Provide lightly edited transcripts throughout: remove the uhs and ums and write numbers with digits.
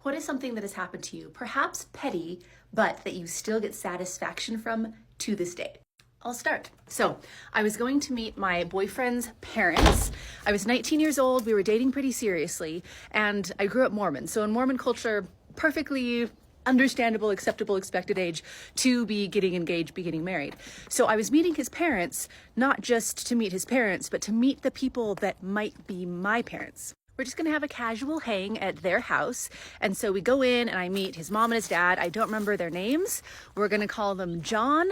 What is something that has happened to you, perhaps petty, but that you still get satisfaction from to this day? I'll start. So I was going to meet my boyfriend's parents. I was 19 years old. We were dating pretty seriously, and I grew up Mormon. So in Mormon culture, perfectly understandable, acceptable, expected age to be getting engaged, be getting married. So I was meeting his parents, not just to meet his parents, but to meet the people that might be my parents. We're just gonna have a casual hang at their house. And so we go in and I meet his mom and his dad. I don't remember their names. We're gonna call them John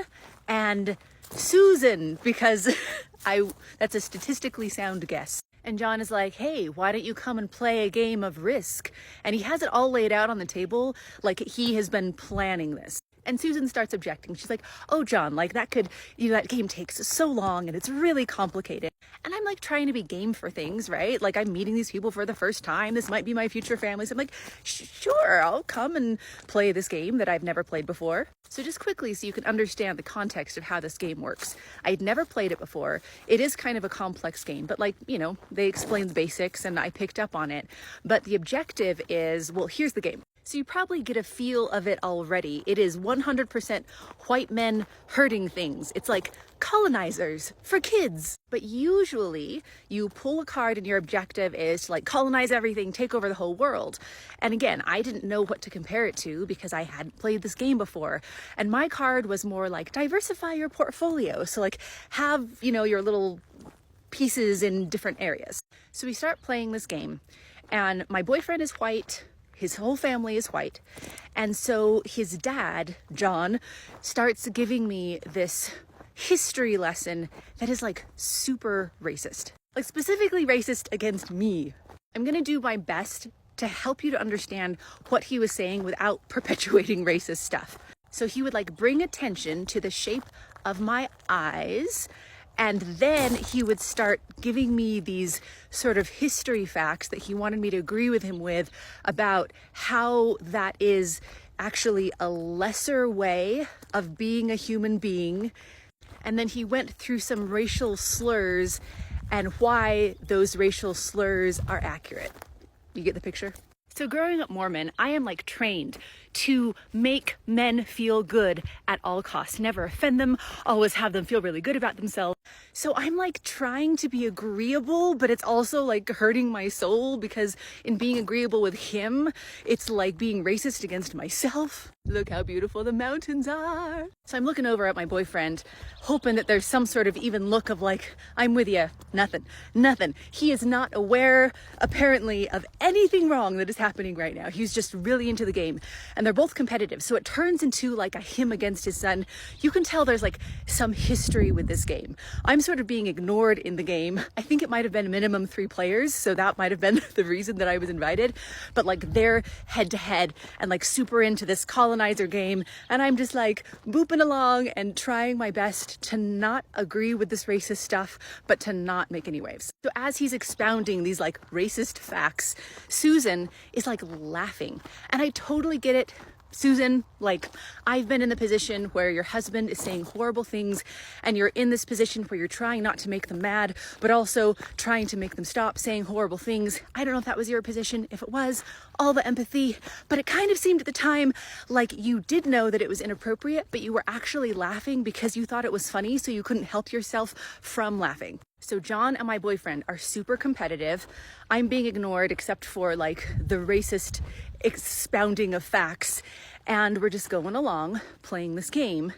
and Susan because that's a statistically sound guess. And John is like, hey, why don't you come and play a game of Risk? And he has it all laid out on the table like he has been planning this. And Susan starts objecting. She's like, oh, John, like that game takes so long and it's really complicated. And I'm like trying to be game for things, right? Like I'm meeting these people for the first time. This might be my future family. So I'm like, sure, I'll come and play this game that I've never played before. So just quickly, so you can understand the context of how this game works. I'd never played it before. It is kind of a complex game, but like, they explain the basics and I picked up on it. But the objective is, well, here's the game. So you probably get a feel of it already. It is 100% white men hurting things. It's like colonizers for kids. But usually you pull a card and your objective is to like colonize everything, take over the whole world. And again, I didn't know what to compare it to because I hadn't played this game before. And my card was more like diversify your portfolio. So like have, your little pieces in different areas. So we start playing this game and my boyfriend is white. His whole family is white. And so his dad, John, starts giving me this history lesson that is like super racist, like specifically racist against me. I'm gonna do my best to help you to understand what he was saying without perpetuating racist stuff. So he would like bring attention to the shape of my eyes. And then he would start giving me these sort of history facts that he wanted me to agree with him with about how that is actually a lesser way of being a human being. And then he went through some racial slurs and why those racial slurs are accurate. You get the picture? So growing up Mormon, I am like trained to make men feel good at all costs, never offend them, always have them feel really good about themselves. So I'm like trying to be agreeable, but it's also like hurting my soul because in being agreeable with him, it's like being racist against myself. Look how beautiful the mountains are. So I'm looking over at my boyfriend, hoping that there's some sort of even look of like, I'm with you. Nothing. He is not aware, apparently, of anything wrong that is happening right now. He's just really into the game. And they're both competitive. So it turns into like a him against his son. You can tell there's like some history with this game. I'm sort of being ignored in the game. I think it might have been minimum 3 players. So that might have been the reason that I was invited. But like they're head to head and like super into this colonizer game. And I'm just like booping along and trying my best to not agree with this racist stuff, but to not make any waves. So as he's expounding these like racist facts, Susan is like laughing. And I totally get it. Susan, like I've been in the position where your husband is saying horrible things and you're in this position where you're trying not to make them mad, but also trying to make them stop saying horrible things. I don't know if that was your position. If it was, all the empathy, but it kind of seemed at the time like you did know that it was inappropriate, but you were actually laughing because you thought it was funny, so you couldn't help yourself from laughing. So John and my boyfriend are super competitive. I'm being ignored except for like the racist expounding of facts. And we're just going along playing this game.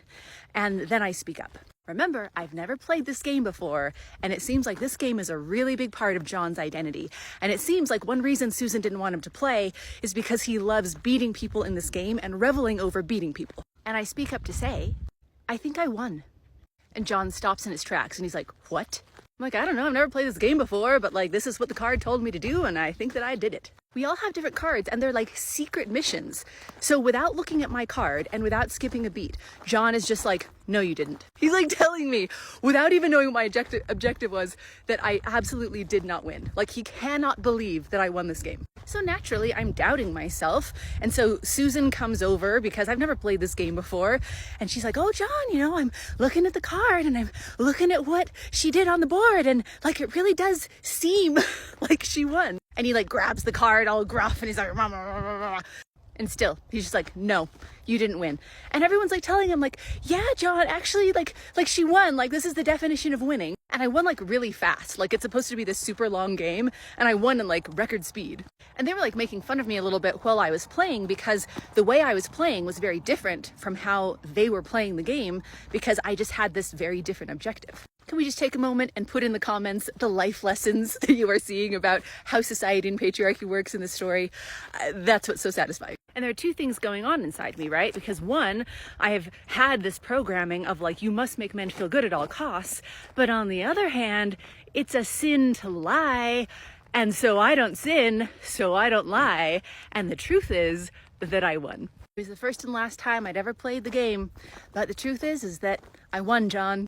And then I speak up. Remember, I've never played this game before, and it seems like this game is a really big part of John's identity. And it seems like one reason Susan didn't want him to play is because he loves beating people in this game and reveling over beating people. And I speak up to say, I think I won. And John stops in his tracks and he's like, what? I'm like, I don't know, I've never played this game before, but like this is what the card told me to do and I think that I did it. We all have different cards and they're like secret missions. So without looking at my card and without skipping a beat, John is just like, no, you didn't. He's like telling me without even knowing what my objective was that I absolutely did not win. Like he cannot believe that I won this game. So naturally I'm doubting myself. And so Susan comes over because I've never played this game before. And she's like, oh, John, I'm looking at the card and I'm looking at what she did on the board. And like, it really does seem like she won. And he like grabs the card all gruff and he's like, rah, rah, rah, rah. And still, he's just like, no, you didn't win. And everyone's like telling him like, yeah, John, actually like she won. Like, this is the definition of winning. And I won like really fast. Like, it's supposed to be this super long game. And I won in like record speed. And they were like making fun of me a little bit while I was playing, because the way I was playing was very different from how they were playing the game, because I just had this very different objective. Can we just take a moment and put in the comments the life lessons that you are seeing about how society and patriarchy works in this story? That's what's so satisfying. And there are two things going on inside me, right? Because one, I have had this programming of like, you must make men feel good at all costs. But on the other hand, it's a sin to lie. And so I don't sin, so I don't lie. And the truth is that I won. It was the first and last time I'd ever played the game. But the truth is that I won, John.